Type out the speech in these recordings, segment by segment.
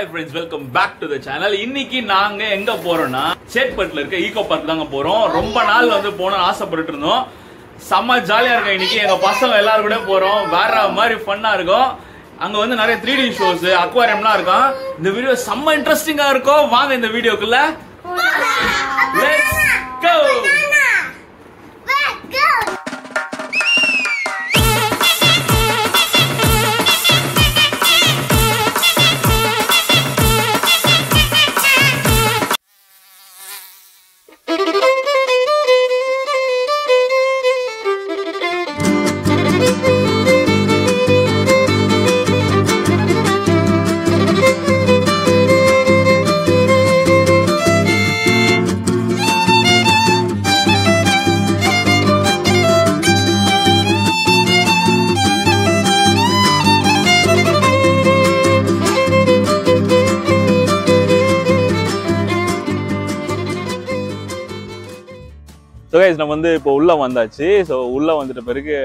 Hi friends, welcome back to the channel. இன்னைக்கு நாங்க எங்க போறோம்னா சேத்பட்ல இருக்க ஈகோ பார்க் தாங்க போறோம். ரொம்ப நாள் வந்து போறோம்னு ஆசைப்பட்டுட்டு இருந்தோம். செம்ம ஜாலியா இருக்கு. இன்னைக்கு எங்க பசங்க எல்லாரும் கூட போறோம். வேற மாதிரி ஃபன்னா இருக்கும். அங்க வந்து நிறைய 3D ஷோஸ், அக்வாரியம்லாம் இருக்கும். இந்த வீடியோ செம்ம இன்ட்ரெஸ்டிங்கா இருக்கும். வாங்க இந்த வீடியோக்குள்ள லெட்ஸ் கோ. ஸோ கைஸ் நம்ம வந்து இப்போ உள்ள வந்தாச்சு. ஸோ உள்ள வந்துட்ட பிறகு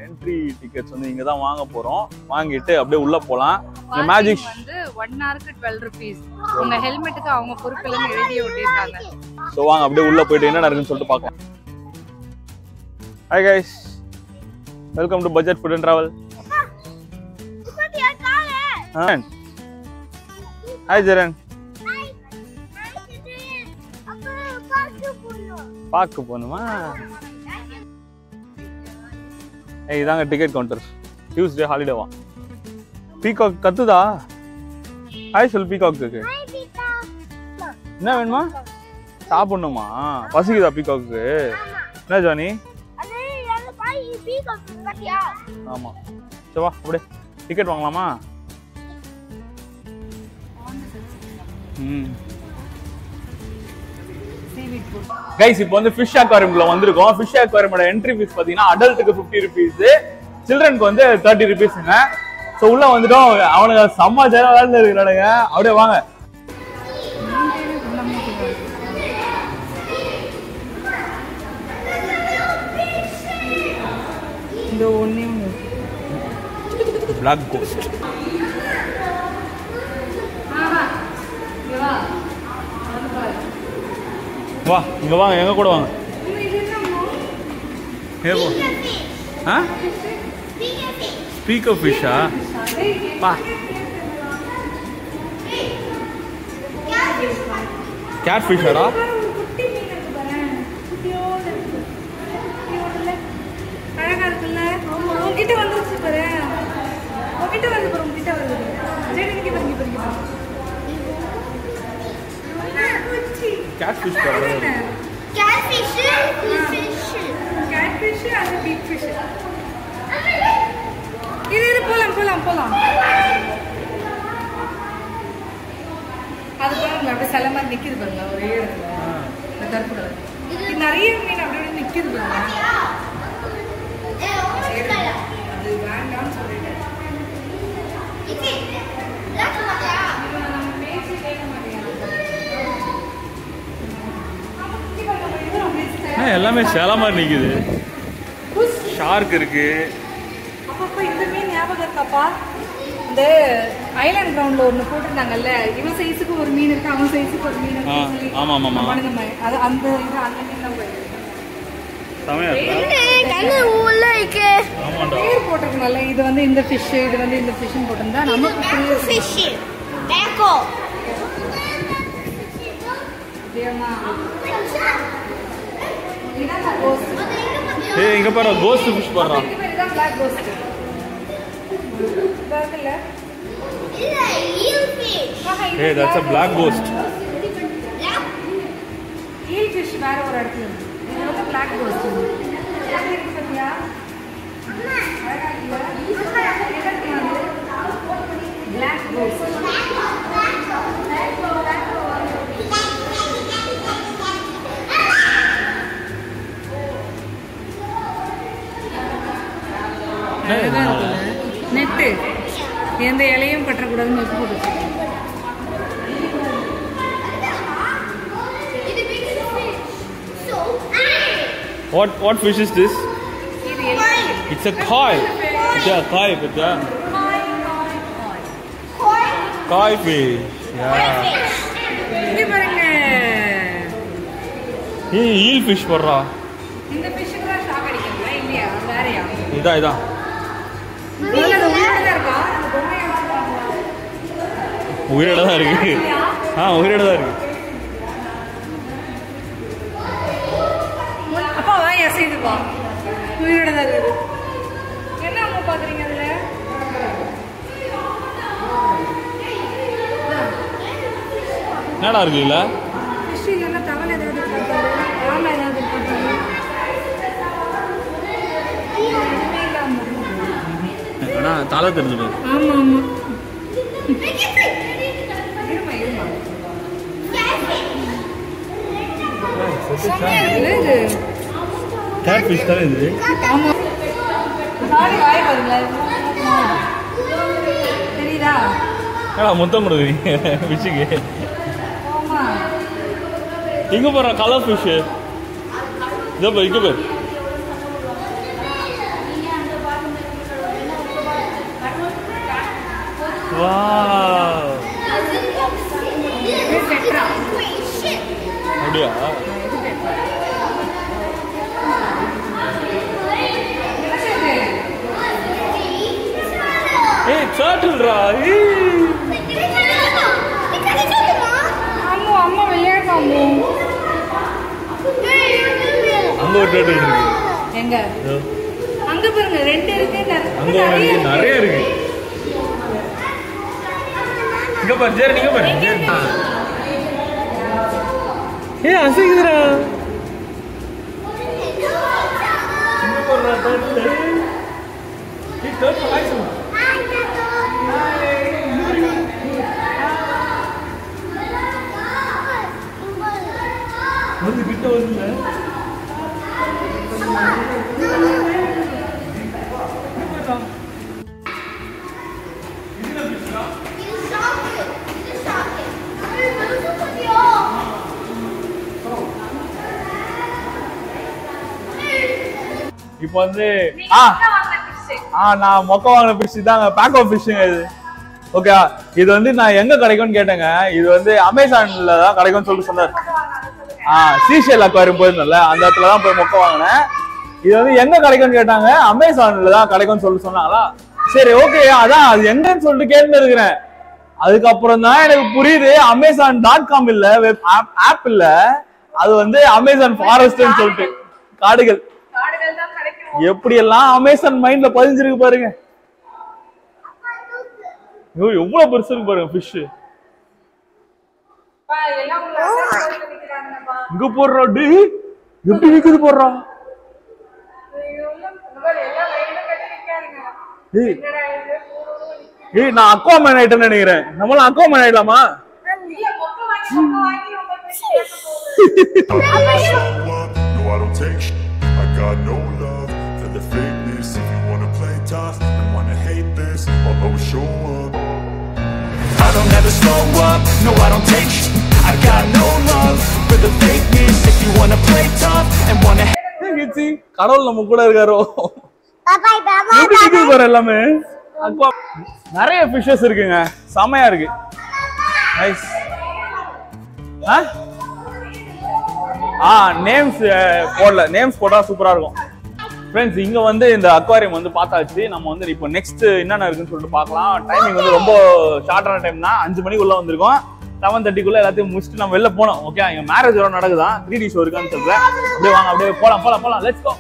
என்ட்ரி டிக்கெட்ஸ் வந்து இங்கே தான் வாங்க போகிறோம். வாங்கிட்டு அப்படியே உள்ள போகலாம். இந்த மேஜிக் வந்து 1 ஹவருக்கு 12 rupees. உங்க ஹெல்மெட்டுக்கு அவங்க பொறுப்புலன்னு எழுதி ஒட்டிருக்காங்க. ஸோ வாங்க அப்படியே உள்ள போயிட்டு என்ன நடக்குன்னு சொல்லிட்டு பார்க்கலாம். Hi guys, welcome to budget food and travel. Hi Jeran. பார்க்க போகணுமா? இதாங்க டிக்கெட் கவுண்டர். டியூஸ்டே ஹாலிடேவா? பீகாக் கத்துதா? ஹாய் சொல் பீகாக்கு. என்ன வேணுமா? சாப்பிடணுமா? பசிக்குதா பீகாக்கு? என்ன ஜானி? ஆமா சரி வா அப்படியே டிக்கெட் வாங்கலாமா? கைஸ் இப்போ வந்து ஃபிஷ் அக்வாரியம்ல வந்திருக்கோம். ஃபிஷ் அக்வாரியமோட என்ட்ரி ஃபீஸ் பாத்தீங்கன்னா அடல்ட்டுக்கு 50 rupees, சில்ட்ரனுக்கு வந்து 30 rupeesங்க. ஸோ உள்ள வந்துட்டோம். அவனுங்க செம்ம ஜெய வேலையில இருக்கிறானுங்க. அப்படியே வாங்க. இந்த ஒண்ணே பிளாக் கோஸ்ட். வா இங்க வாங்க, எங்க கூட வாங்க. ஏவோ ஆ ஸ்பீக்கர் ஃபிஷ்ஷா? பா கேட் ஃபிஷ்ஷாடா? அழகா இருக்குல்ல? உங்ககிட்ட வந்துச்சு பாரு. உங்ககிட்ட வந்து பாரு. உங்ககிட்ட வருது. ஜெனிக்கு பரிங்க பரிங்க. Catfish பாருங்க. Catfish, catfish and big fish. இது போலாம். அது பாருங்க அப்படியே சில மாதிரி நிக்குது பாருங்க ஒரே இடத்துல. இந்த கருப்பு கலர். இது நிறைய மீன் அப்படியே நிக்குது பாருங்க. அது வேண்டாம்னு சொல்லிட்டேன். எல்லாமே சேல மாதிரி நிக்குது. ஷார்க் இருக்கு. அப்பப்பா இந்த மீன் ஞாபகம் இருக்காப்பா? இந்த ஐலாண்ட் கிரவுண்ட்ல ஒன்னு போட்டுருந்தாங்கல்ல, இவன் சைஸுக்கு ஒரு மீன் இருக்கு, அவன் சைஸுக்கு ஒரு மீன் இருக்கு. ஆமா ஆமா அது அந்த இது அந்த மீன் தான் போயிருக்கு. சமையா கண்ணு உள்ள இருக்கு. ஆமாடா. பேர் போட்டுருக்கனால இது வந்து இந்த ஃபிஷ், இது வந்து இந்த ஃபிஷ்னு போட்டுருந்தா நமக்கு ஃபிஷ் பேக்கோ. தேவனா ஏய் இங்க பாரு, கோஸ்ட் ஃபிஷ் பாருடா. இதுதான் பிளாக் கோஸ்ட். பாருங்க. இல்ல ஈல் ஃபிஷ். ஏய் that's a black ghost. Eel fish வேற ஒரு இடத்துல இருக்கு. இது வந்து பிளாக் கோஸ்ட். இது பாத்தியா? அம்மா அழகா இருக்குல? Black cost. நெட்டு எந்த இலையும் பற்றக்கூடாதுன்னு வச்சு போட்டு. What fish is this? It's a koi. Yeah, koi, but yeah. Koi. காய் ஃபிஷ். இங்க பாருங்க. ஏய் ஈல் ஃபிஷ் போடுறா. இந்த ஃபிஷ்க்கு தான் ஷாக் அடிக்குங்களா இல்லையா? வேறயா? இதான் உயிரோட தான் இருக்கா? உயிரோட தான் இருக்கு. உயிரோட தான் இருக்கு. அப்பா வாய் அசைதுப்பா. உயிரோட தான் இருக்கு. என்ன அம்மா பாக்குறீங்க அதுல? என்னடா இருக்கு இல்ல? ஃபிஷ் இல்லன்னா தவளை ஏதாவது போடுறாங்க. ஆமா ஏதாவது போடுறாங்க. அண்ணா தலை தெரிஞ்சுது. ஆமா ஆமா. கேட் ஃபிஷ் தானே இது? ஆமா. சாரி வாய் வரல. தெரியுதா? முத்தம் கொடுக்குறீங்க ஃபிஷ்ஷுக்கு. ஆமா. இங்க போற கலர் ஃபிஷ். இதோ பாரு இங்க பாரு. வாவ். அப்படியா? ஏய் சாட்டில்ரா. அம்மா அம்மா விளையாடுறாங்க. அங்க ஒரு டேர்ட்டில் இருக்கு. எங்க? அங்க பாருங்க ரெண்டு இருக்கு. அங்க நிறைய இருக்கு. இங்க பாரு ஜெரி நீங்க பாரு. ஏய் அசைக்குதுடா. இங்க போறா டேர்ட்டில். ஏய் டேர்ட்டில் ஆயிச்சு. வந்து கிட்ட வரல. இப்போ வந்து நான் மொக்க வாங்கின ஃபிஷ் தாங்க. பேக்கோ ஃபிஷ்ஷுங்க இது. ஓகே இது வந்து நான் எங்க கிடைக்கும்னு கேட்டேங்க. இது வந்து அமேசான்ல தான் கிடைக்கும்னு சொல்லி சொன்னார். சீஷெல் அக்வாரியம் போயிருந்தோம்ல அந்த இடத்துல தான் போய் மொக்க வாங்கினேன். இது வந்து எங்க கிடைக்கும்னு கேட்டாங்க. அமேசான்ல தான் கிடைக்கும்னு சொல்லி சொன்னாங்களா. சரி ஓகே அதான் அது எங்கன்னு சொல்லிட்டு கேட்டு இருக்கிறேன். அதுக்கப்புறம் தான் எனக்கு புரியுது Amazon.com இல்ல ஆப் இல்ல, அது வந்து அமேசான் ஃபாரஸ்ட்னு சொல்லிட்டு காடுகள். எப்படி எல்லாம் அமேசான் மைண்ட்ல பதிஞ்சிருக்கு பாருங்க. எவ்வளவு பெருசு இருக்கு பாருங்க ஃபிஷ். இங்க போடுறா டி எப்படி நிக்குது போடுறா. ஏய் நான் அக்வாமேன் ஆயிட்டேன்னு நினைக்கிறேன். நம்மளாம் Aquaman ஆயிடலாமா? I don't ever slow up, no I don't take shit. I got no love for the fakeness. If you wanna play tough and wanna கிச்சி கடவுள் நம்ம கூட இருக்காரோ. எப்படி இருக்குது பாரு எல்லாமே. அக்வா நிறைய ஃபிஷஸ் இருக்குங்க. செமையா இருக்கு. நைஸ். நேம்ஸ் போடல. நேம்ஸ் போட்டா சூப்பரா இருக்கும். ஃப்ரெண்ட்ஸ் இங்க வந்து இந்த அக்வாரியம் வந்து பார்த்தாச்சு. நம்ம வந்து இப்போ நெக்ஸ்ட் என்னென்ன இருக்குன்னு சொல்லிட்டு பார்க்கலாம். டைமிங் வந்து ரொம்ப ஷார்ட்டான டைம் தான். 5 மணிக்குள்ள வந்திருக்கோம். 7:30 எல்லாத்தையும் முடிச்சுட்டு நம்ம வெளில போனோம். ஓகே இங்க மேரேஜ் வர நடக்குதான். 3D ஷோ இருக்கான்னு சொல்றேன். அப்படியே வாங்க அப்படியே போலாம். Let's go.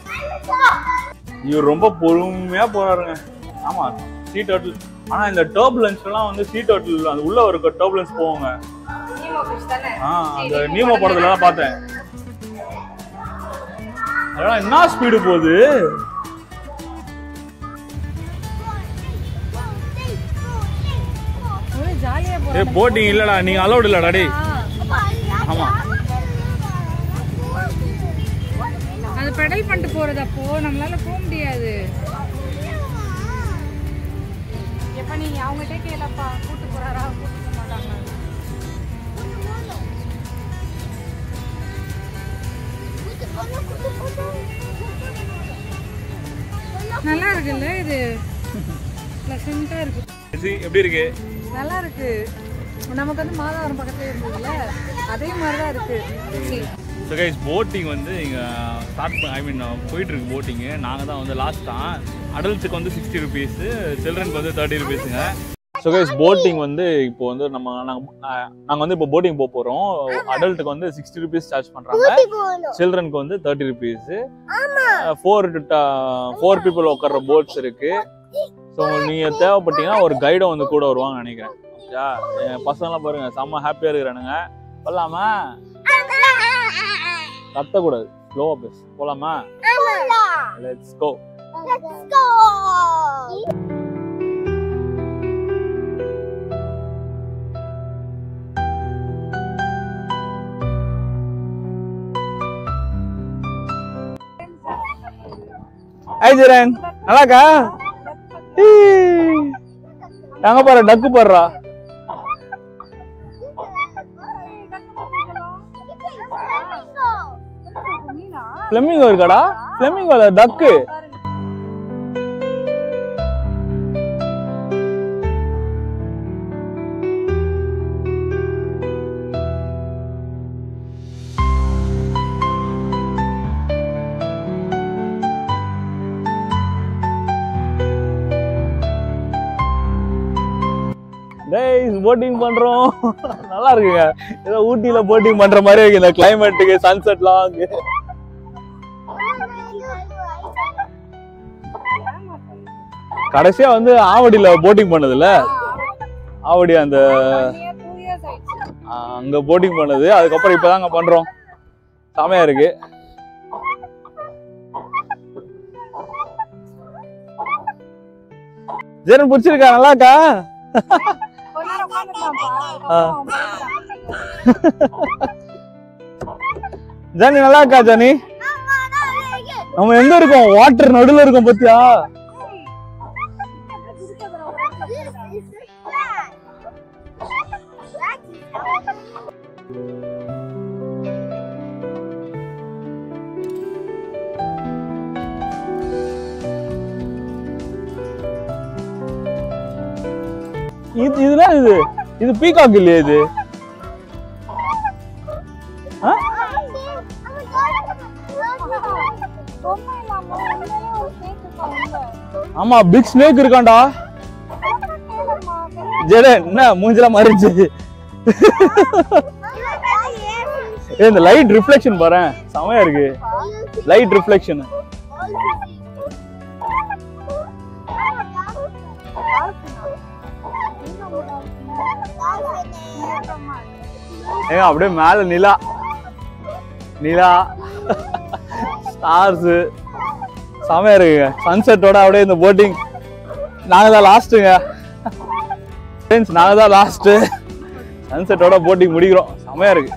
இவர் ரொம்ப பொறுமையா போறாருங்க. ஆமா சீ டர்ட்டில். ஆனா இந்த டர்புலன்ஸ் எல்லாம் வந்து சீ டர்ட்டில் அது உள்ள ஒரு டர்புலன்ஸ் போவாங்க. அந்த நீமோ படத்துல தான் பார்த்தேன். அதெல்லாம் என்ன ஸ்பீடு போகுது. போட்டிங் இல்லடா, நீங்க அலௌட் இல்லடா டேய். ஆமா அது பெடல் பண்ணிட்டு போறது. அப்போ நம்மளால போக முடியாது. எப்ப நீங்க அவங்ககிட்ட கேளப்பா கூட்டு போறாரா கூட்டு போக மாட்டாங்க. நல்லா இருக்குல்ல இது. பிளசண்டா இருக்கு. எப்படி இருக்கு? நல்லா இருக்கு. நமக்கு வந்து மாதவரம் பக்கத்துல இருந்ததுல அதே மாதிரி தான் இருக்கு. ஸோ கைஸ் போட்டிங் வந்து இங்கே போயிட்டு இருக்கு போட்டிங்கு. நாங்கள் தான் வந்து லாஸ்ட் தான். அடல்ட்ஸுக்கு வந்து 60 ருபீஸு, சில்ட்ரனுக்கு வந்து 30 ருபீஸுங்க. ஸோ கைஸ் போட்டிங் வந்து இப்போ வந்து நாங்கள் வந்து இப்போ போட்டிங் போக போகிறோம். அடல்ட்டுக்கு வந்து 60 ருபீஸ் சார்ஜ் பண்ணுறாங்க, சில்ட்ரனுக்கு வந்து 30 ருபீஸு. 4 பீப்புள் உட்கார்ற போட்ஸ் இருக்கு. ஸோ நீங்கள் தேவைப்பட்டீங்கன்னா ஒரு கைடும் வந்து கூட வருவாங்கன்னு நினைக்கிறேன். என் பசங்களாம் பாருங்க செம்ம ஹாப்பியாக இருக்கிறானுங்க. போகலாமா? கத்தக்கூடாது, ஸ்லோவாக பேசு. போகலாமா? Let's go. ஹாய் ஜெரன், நல்லாக்கா? எங்க பாரு, டக்கு பாருடா. ஃப்ளெமிங்கோ இருக்காடா? ஃப்ளெமிங்கோல டக்கு. போட்டிங் பண்றோம், நல்லா இருக்குங்க. ஏதோ ஊட்டியில போட்டிங் பண்ற மாதிரி இருக்கு இந்த கிளைமேட்டுக்கு, சன்செட்லாம். கடைசியா வந்து ஆவடியில போட்டிங் பண்ணதுல, ஆவடி அந்த அங்க போட்டிங் பண்ணது. அதுக்கப்புறம் இப்பதாங்க பண்றோம். செமையா இருக்கு. ஜெரன் பிடிச்சிருக்கா? நல்லாக்கா? ஜானி நல்லா இருக்கா? ஜானி நம்ம எங்க இருக்கோம்? வாட்டர் நடுவுல இருக்கோம் பாத்தியா? இதுனா இது பீகாக் இல்லையா? இது ஆமா, பிக் ஸ்னேக் இருக்காண்டா. ஜெரன் என்ன மூஞ்சில மாறிச்சு? இந்த லைட் ரிஃப்ளெக்ஷன் பாரு, செமையா இருக்கு. Light reflection. அப்படியே மேல நிலா ஸ்டார்ஸ் செமையா இருக்குங்க. சன்செட்டோட அப்படியே இந்த போட்டிங். நாங்க தான் லாஸ்ட்டுங்க ஃப்ரெண்ட்ஸ், நாங்க தான் லாஸ்ட். சன்செட்டோட போட்டிங் முடிக்கிறோம். செமையா இருக்கு.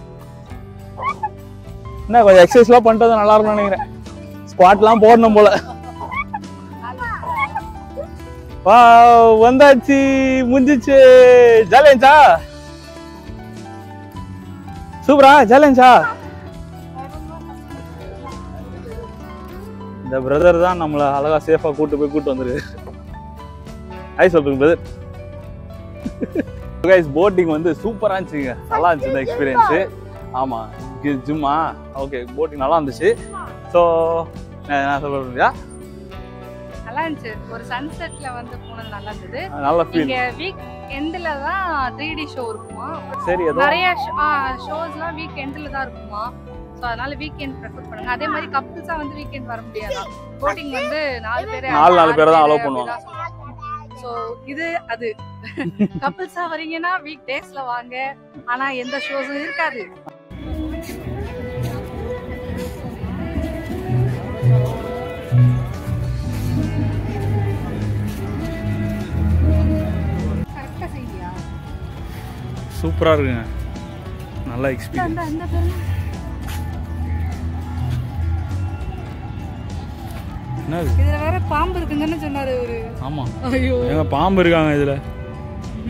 என்ன கொஞ்சம் எக்ஸசைஸ்லாம் பண்ணிட்டு நல்லா இருக்கும்னு நினைக்கிறேன். ஸ்குவாட்லாம் போடணும் போல. வந்தாச்சு, முடிஞ்சிச்சு. ஜாலியா? சூப்பரா? ஜாலியா? இந்த பிரதர் தான் நம்மள அழகா சேஃபா கூட்டு வந்துரு. ஹாய் சொல்றேன் பிரதர். கைஸ் போட்டிங் வந்து சூப்பரா இருந்துச்சுங்க. நல்லா இருந்துச்சு இந்த எக்ஸ்பீரியன்ஸ். ஆமா, ஜிம்மா ஓகே, போட்டிங் நல்லா இருந்துச்சு. ஸோ நான் சொல்றேன், நல்லா இருந்துச்சு. ஒரு சன்செட்ல வந்து போனது நல்லா இருந்தது. நல்ல ஃபீல். இங்க வீக் எண்ட்ல தான் 3D ஷோ இருக்குமா. சரி, நிறைய ஷோஸ்லாம் வீக் எண்ட்ல தான் இருக்குமா. சோ அதனால வீக்கெண்ட் ப்ரெஃபர் பண்ணுங்க. அதே மாதிரி கப்பிள்ஸா வந்து வீக்கெண்ட் வர முடியாது. போட்டிங் வந்து 4 பேர் தான் அலோவ் பண்ணுவாங்க. சோ இது அது கப்பிள்ஸா வரீங்கன்னா வீக் டேஸ்ல வாங்க. ஆனா எந்த ஷோஸும் இருக்காது. சூப்பரா இருக்குங்க. நல்ல எக்ஸ்பீரியன்ஸ். இதுல வேற பாம்பு இருக்குன்னு சொன்னாரு ஒரு. ஆமா, ஐயோ எங்க பாம்பு இருக்காங்க இதுல.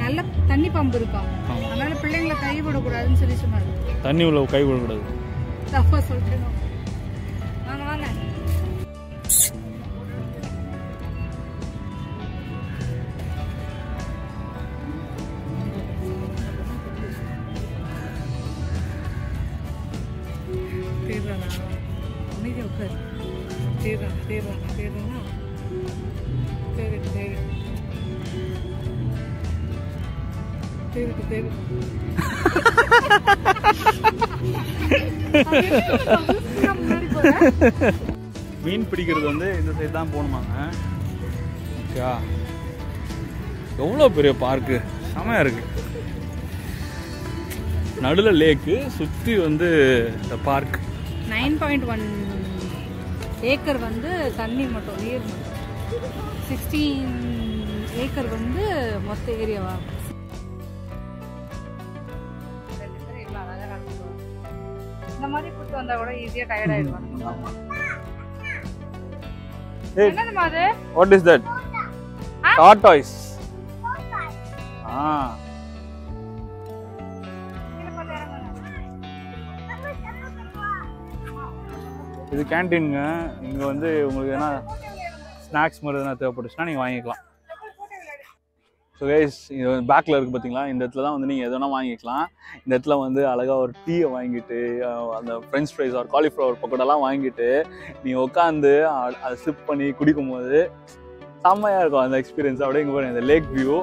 நல்ல தண்ணி பாம்பு இருக்கா. அதனால பிள்ளைங்களை கை விட கூடாதுன்னு சொல்லி சொன்னாரு. தண்ணி உள்ள கை விட கூடாது. தப்பா சொல்றேன். வாங்க வாங்க. அமைதியா உட்காரு. தேடுறாங்க தேடுறேன்னா தேடு மீன் பிடிக்கிறது வந்து இந்த சைடு தான் போகணுமாங்க. ஓகே, எவ்வளோ பெரிய பார்க்கு, செமையாக இருக்கு. நடுவில் லேக்கு, சுற்றி வந்து இந்த பார்க். 9.1 ஏக்கர் வந்து தண்ணி மட்டும், நீர் மட்டும். 16 ஏக்கர் வந்து மொத்த ஏரியாவா. இந்த மாதிரி கூட்டு வந்தா கூட ஈஸியா டயர்ட் ஆயிடுவாங்க. என்னமா அது? What is that? Tortoise. இது கேண்டீனுங்க. இங்க வந்து உங்களுக்கு என்ன ஸ்நாக்ஸ் மாதிரி எதனா தேவைப்பட்டுச்சுன்னா நீங்க வாங்கிக்கலாம். ஸோ கைஸ், இது பேக்கில் இருக்குது பார்த்தீங்களா, இந்த இடத்துல தான் வந்து நீங்கள் எதுனா வாங்கிக்கலாம். இந்த இடத்துல வந்து அழகாக ஒரு டீயை வாங்கிட்டு, அந்த ஃப்ரெஞ்ச் ஃப்ரைஸ் ஒரு காலிஃப்ளவர் பக்கோடாலாம் வாங்கிட்டு நீங்கள் உட்காந்து அதை சிப் பண்ணி குடிக்கும் போது செம்மையாக இருக்கும் அந்த எக்ஸ்பீரியன்ஸ். அப்படியே இங்கே பாருங்க, இந்த லேக் வியூ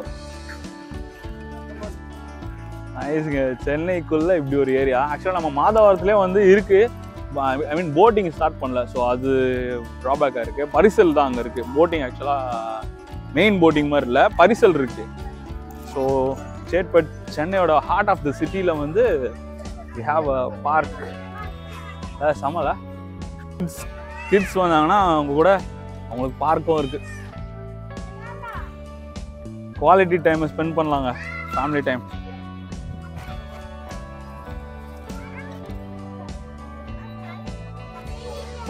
நைஸுங்க. சென்னைக்குள்ளே இப்படி ஒரு ஏரியா ஆக்சுவலாக நம்ம மாதவரத்துலேயே வந்து இருக்குது. ஐ மீன் போட்டிங் ஸ்டார்ட் பண்ணல, ஸோ அது ட்ராபேக்காக இருக்குது. பரிசல் தான் அங்கே இருக்குது. போட்டிங் ஆக்சுவலாக மெயின் போட்டிங் மாதிரி இல்லை, பரிசல் இருக்கு. ஸோ சேட்பட் சென்னையோட ஹார்ட் ஆஃப் த சிட்டியில் வந்து வி ஹாவ் அ பார்க். சமல கிட்ஸ் வந்தாங்கன்னா அவங்க கூட அவங்களுக்கு பார்க்கும் இருக்கு. குவாலிட்டி டைமை ஸ்பெண்ட் பண்ணலாங்க, ஃபேமிலி டைம்.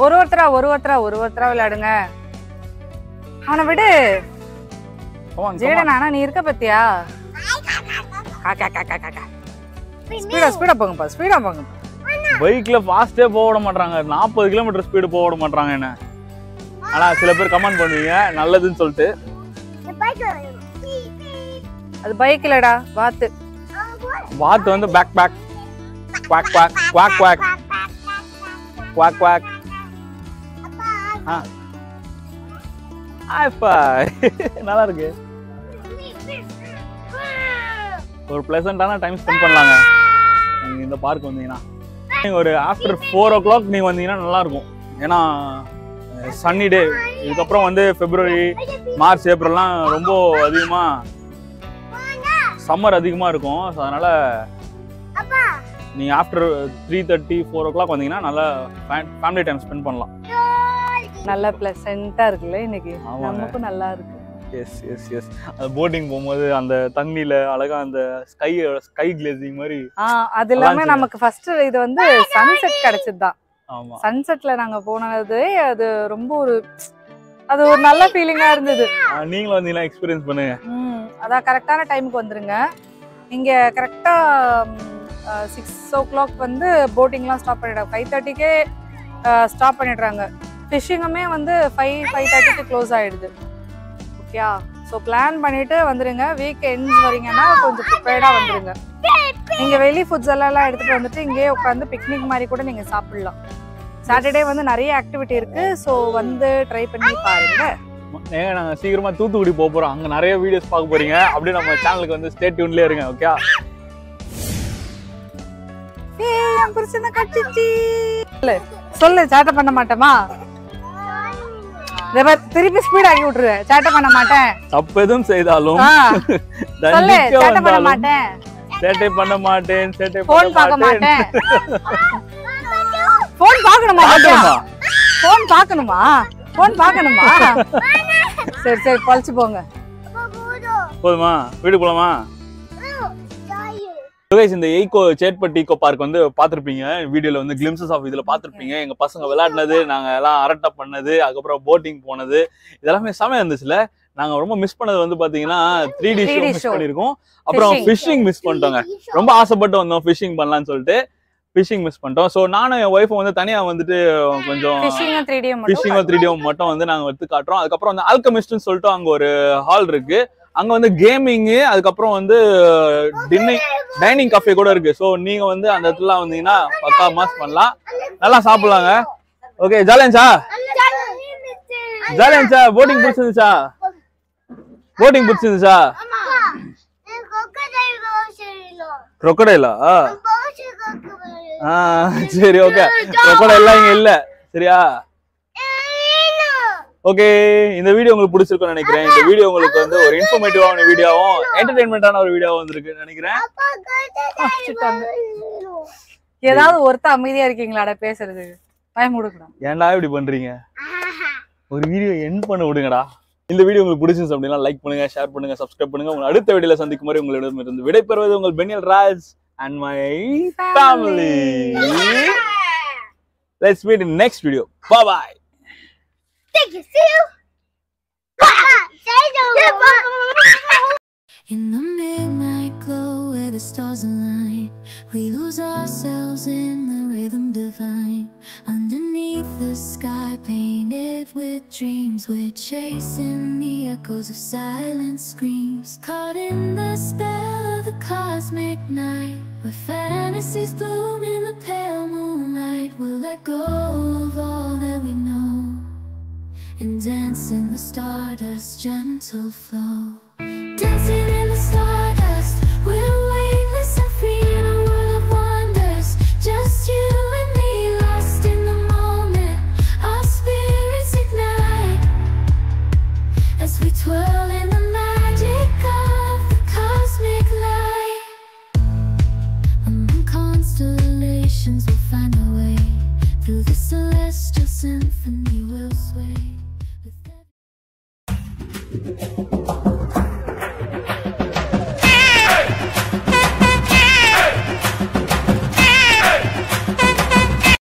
ஒருத்தரா விளையாடுங்க. அவனை விடு ஜேடன். ஆனா நீ இருக்க பத்தியா? ஸ்பீடா போங்க. பைக்ல ஃபாஸ்டே போக விட மாட்டாங்க, 40 கிலோமீட்டர் ஸ்பீடு போக விட மாட்டாங்க என்ன. ஆனா சில பேர் கமெண்ட் பண்ணுவீங்க நல்லதுன்னு சொல்லிட்டு. அது பைக் இல்லடா, வாத்து வந்து பேக் குவாக் நல்லா இருக்கு. ஒரு பிளசண்டான டைம் ஸ்பெண்ட் பண்ணலாங்க நீங்க இந்த பார்க் வந்தீங்கன்னா. ஒரு ஆஃப்டர் 4 o'clock நீங்க வந்தீங்கன்னா நல்லா இருக்கும். ஏன்னா சன்னி டே. இதுக்கப்புறம் வந்து பிப்ரவரி, மார்ச், ஏப்ரல்லாம் ரொம்ப அதிகமா சம்மர் அதிகமா இருக்கும். ஸோ அதனால நீங்க ஆஃப்டர் 3:30, 4 o'clock வந்தீங்கன்னா நல்லா ஃபேமிலி டைம் ஸ்பெண்ட் பண்ணலாம். நல்ல பிளசண்டா இருக்குல்ல இன்னைக்கு, நமக்கு நல்லா இருக்கு. எஸ் அது போட்டிங் போகும்போது அந்த தண்ணியில அழகா அந்த ஸ்கை கிளேசிங் மாதிரி. அது இல்லாம நமக்கு ஃபர்ஸ்ட் இது வந்து சன்செட் கிடைச்சதுதான். ஆமா, சன்செட்ல நாங்க போனது அது ரொம்ப அது ஒரு நல்ல ஃபீலிங்கா இருந்தது. நீங்களும் வந்தீங்கன்னா எக்ஸ்பீரியன்ஸ் பண்ணுங்க. அதான் கரெக்டான டைமுக்கு வந்துருங்க. இங்க கரெக்டா 6 o'clock வந்து போட்டிங்லாம் ஸ்டாப் பண்ணிடுறாங்க. 5:30க்கே ஸ்டாப் பண்ணிடுறாங்க. ஃபிஷிங்குமே வந்து 5:30க்கு க்ளோஸ் ஆயிடுது. ஓகே, ஸோ பிளான் பண்ணிட்டு வந்துருங்க. வீக்கெண்ட்ஸ் வரீங்கன்னா கொஞ்சம் ப்ரிப்பேர்டா வந்துருங்க. நீங்க வெளி ஃபுட்ஸ் எல்லாம் எடுத்துட்டு வந்துட்டு இங்கேயே உட்காந்து பிக்னிக் மாதிரி கூட நீங்க சாப்பிடலாம். சாட்டர்டே வந்து நிறைய ஆக்டிவிட்டி இருக்கு. ஸோ வந்து ட்ரை பண்ணி பாருங்க. நாங்க சீக்கிரமா தூத்துக்குடி போக போறோம். அங்க நிறைய வீடியோஸ் பார்க்க போறீங்க. அப்படியே நம்ம சேனலுக்கு வந்து ஸ்டே டியூன்லயே இருங்க. ஓகே, சொல்லு, சேட்டை பண்ண மாட்டேமா? திருப்பி ஸ்பீட் ஆகி விட்டுரு. சேட்டை பண்ண மாட்டேன். தப்பு எதுவும் செய்தாலும் சேட்டை பண்ண மாட்டேன். சேட்டை பண்ண மாட்டேன். போன் பார்க்க மாட்டேன். போன் பார்க்கணுமா? போன் பார்க்கணுமா? சரி பழிச்சு போங்க. போதுமா? வீடு போலாமா? இந்த சேட்பட் ஈகோ பார்க் வந்து பாத்திருப்பீங்க. வீடியோல வந்து கிளிம்சஸ் ஆஃப் இதுல பாத்திருப்பீங்க. எங்க பசங்க விளையாடினது, நாங்க எல்லாம் அரட்டை பண்ணது, அதுக்கப்புறம் போட்டிங் போனது, இதெல்லாமே செமையா இருந்துச்சுல. நாங்க ரொம்ப மிஸ் பண்ணது வந்து பாத்தீங்கன்னா 3D ஷோ மிஸ் பண்ணிருக்கோம். அப்புறம் ஃபிஷிங் மிஸ் பண்ணிட்டோங்க. ரொம்ப ஆசைப்பட்டு வந்தோம் ஃபிஷிங் பண்ணலாம்னு சொல்லிட்டு, ஃபிஷிங் மிஸ் பண்ணிட்டோம். ஸோ நானும் என் ஒய்ஃபும் வந்து தனியா வந்துட்டு கொஞ்சம் ஃபிஷிங்கும் 3D மட்டும் வந்து நாங்க எடுத்து காட்டுறோம். அதுக்கப்புறம் வந்து ஆல்கமிஸ்ட்னு சொல்லிட்டு அங்க ஒரு ஹால் இருக்கு. அங்க வந்து கேமிங்கு, அதுக்கப்புறம் வந்து டைனிங் கஃபே கூட இருக்கு. ஸோ நீங்க வந்து அந்த இடத்துல வந்தீங்கன்னா பக்கா மாஸ் பண்ணலாம், நல்லா சாப்பிடலாங்க. ஓகே ஜாலியா ஜாலியா போட்டிங் பிடிச்சிருந்துச்சா போட்டிங் பிடிச்சிருந்துச்சா crocodile சரி ஓகே crocodile இங்க இல்ல சரியா ஓகே இந்த வீடியோ உங்களுக்கு பிடிச்சிருக்கும்னு நினைக்கிறேன் இந்த வீடியோ உங்களுக்கு வந்து ஒரு இன்ஃபர்மேட்டிவான வீடியோவும் என்டர்டெயின்மெண்டான ஒரு வீடியோவும் வந்திருக்குன்னு நினைக்கிறேன் ஏதாவது ஒருத்த அமைதியா இருக்கீங்களாடா பேசுறது பயம் கொடுக்கணும் ஏன்டா இப்படி பண்றீங்க ஒரு வீடியோ எண்ட் பண்ண விடுங்கடா இந்த வீடியோ உங்களுக்கு பிடிச்சிருந்துச்சு அப்படின்னா லைக் பண்ணுங்க ஷேர் பண்ணுங்க சப்ஸ்கிரைப் பண்ணுங்க உங்க அடுத்த வீடியோல சந்திக்கும் வரை உங்களிடமிருந்து விடைபெறுவது உங்கள் Peniel Raj and my family. Let's meet in the next video. Bye bye. Thank you. See you. In the midnight glow where the stars align, we lose ourselves in the rhythm divine. Underneath the sky painted with dreams, we're chasing the echoes of silent screams. Caught in the spell of the cosmic night, where fantasies bloom in the pale moonlight. We'll let go of all that we know and dance in the stardust's gentle flow. Dancing in the stardust, we're weightless and free in a world of wonders. Just you and me, lost in the moment. Our spirits ignite as we twirl in the magic of the cosmic light. Among constellations we'll find our way. Through the celestial symphony we'll sway with